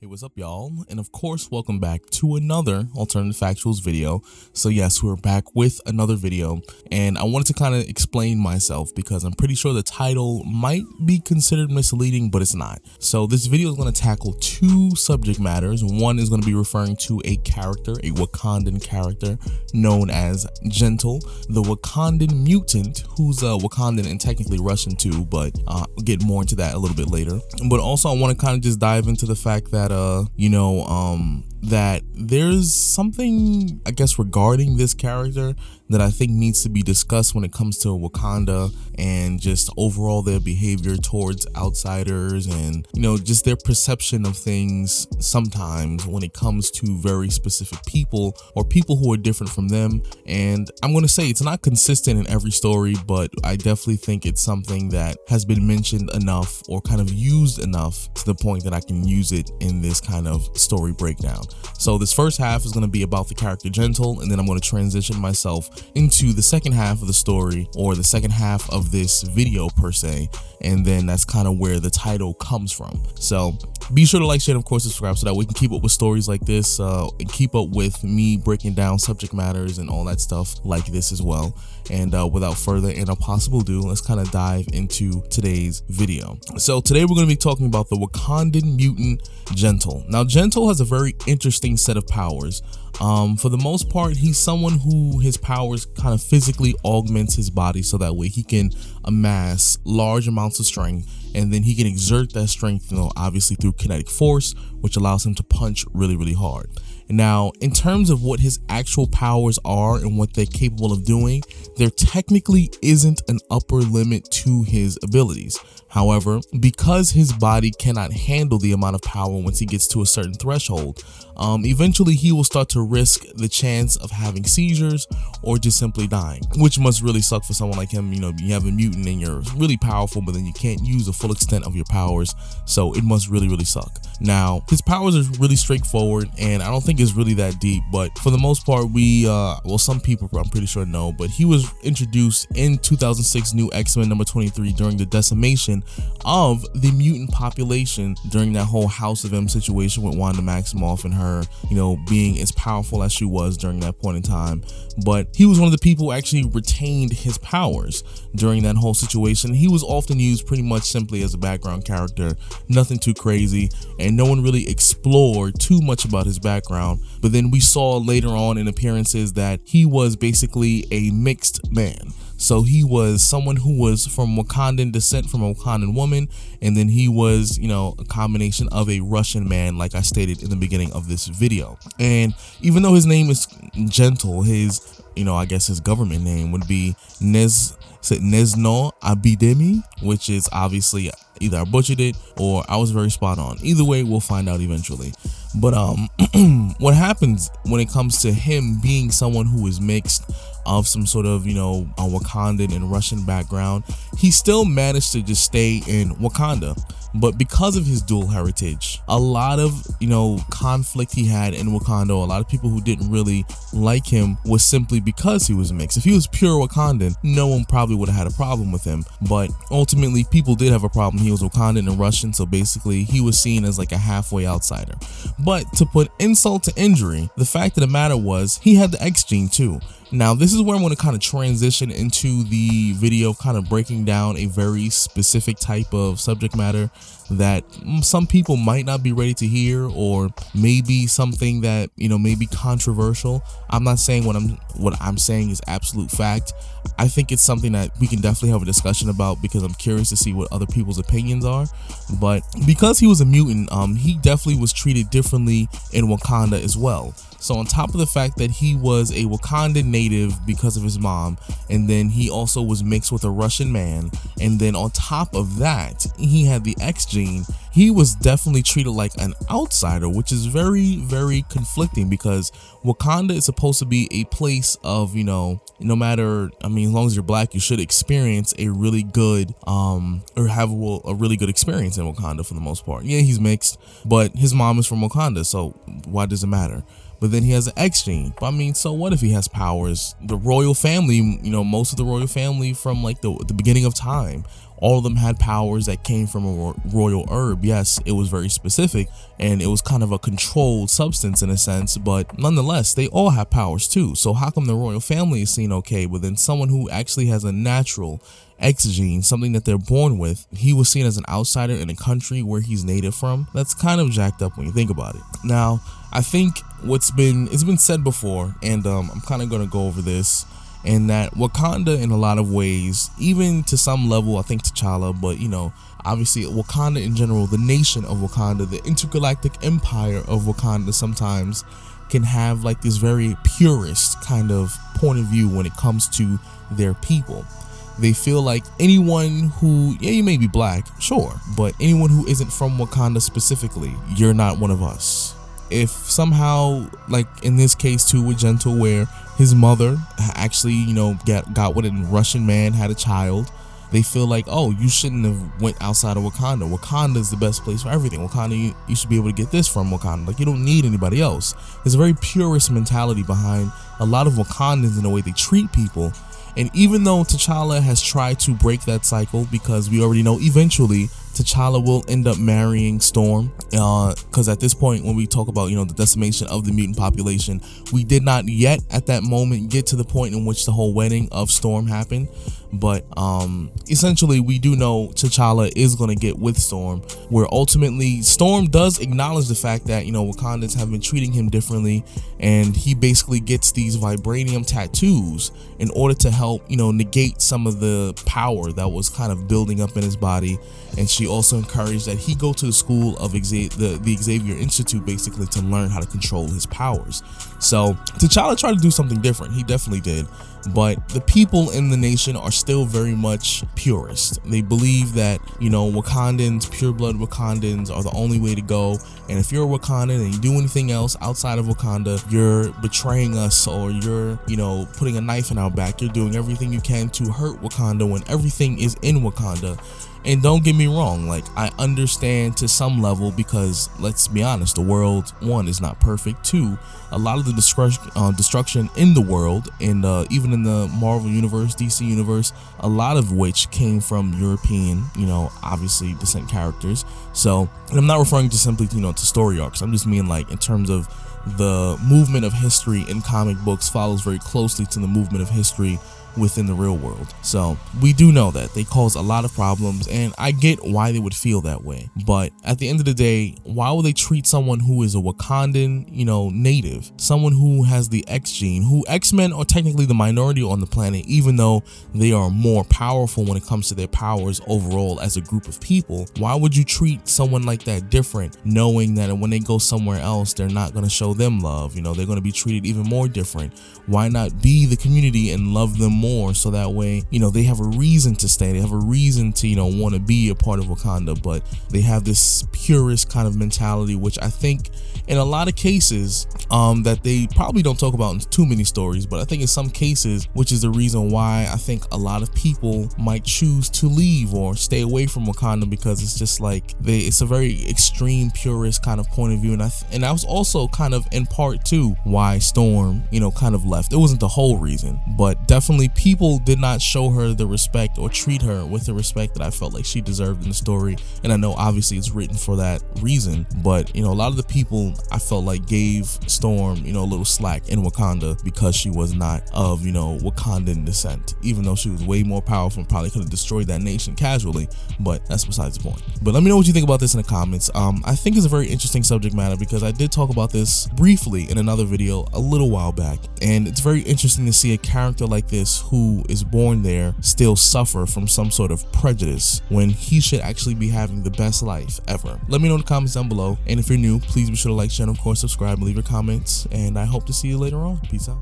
Hey, what's up, y'all? And of course, welcome back to another Alternative Factuals video. So yes, we're back with another video, and I wanted to kind of explain myself because I'm pretty sure the title might be considered misleading, but it's not. So this video is going to tackle two subject matters. One is going to be referring to a character, a Wakandan character known as Gentle, the Wakandan Mutant, who's Wakandan and technically Russian too, but I'll get more into that a little bit later. But also I want to kind of just dive into the fact that that there's something, I guess, regarding this character that I think needs to be discussed when it comes to Wakanda and just overall their behavior towards outsiders and, just their perception of things sometimes when it comes to very specific people or people who are different from them. And I'm going to say it's not consistent in every story, but I definitely think it's something that has been mentioned enough or kind of used enough to the point that I can use it in this kind of story breakdown. So this first half is going to be about the character Gentle, and then I'm going to transition myself into the second half of the story, or the second half of this video per se, and then that's kind of where the title comes from. So be sure to like, share, and of course subscribe so that we can keep up with stories like this and keep up with me breaking down subject matters and all that stuff like this as well. And without further impossible ado, let's kind of dive into today's video. So today we're going to be talking about the Wakandan Mutant Gentle. Now Gentle has a very interesting set of powers. For the most part, he's someone who his powers kind of physically augments his body so that way he can amass large amounts of strength, and then he can exert that strength, obviously through kinetic force, which allows him to punch really, really hard. Now, in terms of what his actual powers are and what they're capable of doing, there technically isn't an upper limit to his abilities. However, because his body cannot handle the amount of power once he gets to a certain threshold, eventually he will start to risk the chance of having seizures or just simply dying, which must really suck for someone like him. You have a mutant and you're really powerful, but then you can't use the full extent of your powers, so it must really, really suck. Now, his powers are really straightforward, and I don't think it's really that deep, but for the most part, some people I'm pretty sure know, but he was introduced in 2006 New X-Men number 23 during the decimation of the mutant population during that whole House of M situation with Wanda Maximoff and her, being as powerful as she was during that point in time. But he was one of the people who actually retained his powers during that whole situation. He was often used pretty much simply as a background character, nothing too crazy, and no one really explored too much about his background. But then we saw later on in appearances that he was basically a mixed man. So he was someone who was from Wakandan descent, from a Wakandan woman, and then he was, a combination of a Russian man, like I stated in the beginning of this video. And even though his name is Gentle, his, I guess his government name would be Nezno Abidemi, which is obviously either I butchered it or I was very spot on. Either way, we'll find out eventually. But what happens when it comes to him being someone who is mixed of some sort of, a Wakandan and Russian background, he still managed to just stay in Wakanda. But because of his dual heritage, a lot of, conflict he had in Wakanda, a lot of people who didn't really like him was simply because he was mixed. If he was pure Wakandan, no one probably would have had a problem with him. But ultimately, people did have a problem. He was Wakandan and Russian, so basically he was seen as like a halfway outsider. But to put insult to injury, the fact of the matter was he had the X gene too. Now, this is where I'm going to kind of transition into the video, kind of breaking down a very specific type of subject matter that some people might not be ready to hear, or maybe something that, may be controversial. I'm not saying what I'm saying is absolute fact. I think it's something that we can definitely have a discussion about because I'm curious to see what other people's opinions are. But because he was a mutant, he definitely was treated differently in Wakanda as well. So on top of the fact that he was a Wakandan native because of his mom, and then he also was mixed with a Russian man, and then on top of that, he had the X gene, he was definitely treated like an outsider, which is very, very conflicting because Wakanda is supposed to be a place of, no matter, as long as you're black, you should experience a really good, or have a really good experience in Wakanda for the most part. Yeah, he's mixed, but his mom is from Wakanda, so why does it matter? But then he has an X gene. So what if he has powers? The royal family, most of the royal family from like the beginning of time all of them had powers that came from a royal herb. Yes, it was very specific and it was kind of a controlled substance in a sense, but nonetheless, they all have powers too. So how come the royal family is seen okay, but then someone who actually has a natural X gene, something that they're born with, he was seen as an outsider in a country where he's native from? That's kind of jacked up when you think about it. Now, I think it's been said before, and I'm kind of going to go over this, and that Wakanda in a lot of ways, even to some level, I think T'Challa, but obviously Wakanda in general, the nation of Wakanda, the intergalactic empire of Wakanda sometimes can have like this very purist kind of point of view when it comes to their people. They feel like anyone who, you may be black, sure, but anyone who isn't from Wakanda specifically, you're not one of us. If somehow, like in this case too with Gentle, where his mother actually, got with a Russian man, had a child, they feel like, oh, you shouldn't have went outside of Wakanda. Wakanda is the best place for everything. Wakanda, you should be able to get this from Wakanda. Like, you don't need anybody else. There's a very purist mentality behind a lot of Wakandans in the way they treat people. And even though T'Challa has tried to break that cycle, because we already know eventually T'Challa will end up marrying Storm, because at this point when we talk about the decimation of the mutant population, we did not yet at that moment get to the point in which the whole wedding of Storm happened. But essentially we do know T'Challa is going to get with Storm, where ultimately Storm does acknowledge the fact that Wakandans have been treating him differently, and he basically gets these vibranium tattoos in order to help negate some of the power that was kind of building up in his body. And she also encouraged that he go to the school of the Xavier Institute, basically to learn how to control his powers. So T'Challa tried to do something different. He definitely did. But the people in the nation are still very much purist. They believe that, Wakandans, pureblood Wakandans are the only way to go. And if you're a Wakandan and you do anything else outside of Wakanda, you're betraying us, or you're, putting a knife in our back. You're doing everything you can to hurt Wakanda when everything is in Wakanda. And don't get me wrong, like, I understand to some level, because let's be honest, the world, one, is not perfect. Two, a lot of the destruction in the world, and even in the Marvel universe, DC universe, a lot of which came from European, obviously descent characters. So, and I'm not referring to simply, to story arcs. I'm just meaning like in terms of the movement of history in comic books follows very closely to the movement of history within the real world. So we do know that they cause a lot of problems, and I get why they would feel that way. But at the end of the day, why would they treat someone who is a Wakandan, native, someone who has the X gene, who X-Men are technically the minority on the planet, even though they are more powerful when it comes to their powers overall as a group of people? Why would you treat someone like that different, knowing that when they go somewhere else, they're not going to show them love? They're going to be treated even more different. Why not be the community and love them more, so that way they have a reason to stay, they have a reason to want to be a part of Wakanda? But they have this purist kind of mentality, which I think in a lot of cases that they probably don't talk about in too many stories, but I think in some cases, which is the reason why I think a lot of people might choose to leave or stay away from Wakanda, because it's just like it's a very extreme purist kind of point of view. And that was also kind of in part too why Storm kind of left. It wasn't the whole reason, but definitely people did not show her the respect or treat her with the respect that I felt like she deserved in the story. And I know obviously it's written for that reason, but a lot of the people I felt like gave Storm a little slack in Wakanda because she was not of Wakandan descent, even though she was way more powerful and probably could have destroyed that nation casually. But that's besides the point. But let me know what you think about this in the comments. I think it's a very interesting subject matter, because I did talk about this briefly in another video a little while back, and it's very interesting to see a character like this who is born there still suffer from some sort of prejudice when he should actually be having the best life ever. Let me know in the comments down below, and if you're new, please be sure to like, share, and of course subscribe and leave your comments, and I hope to see you later on. Peace out.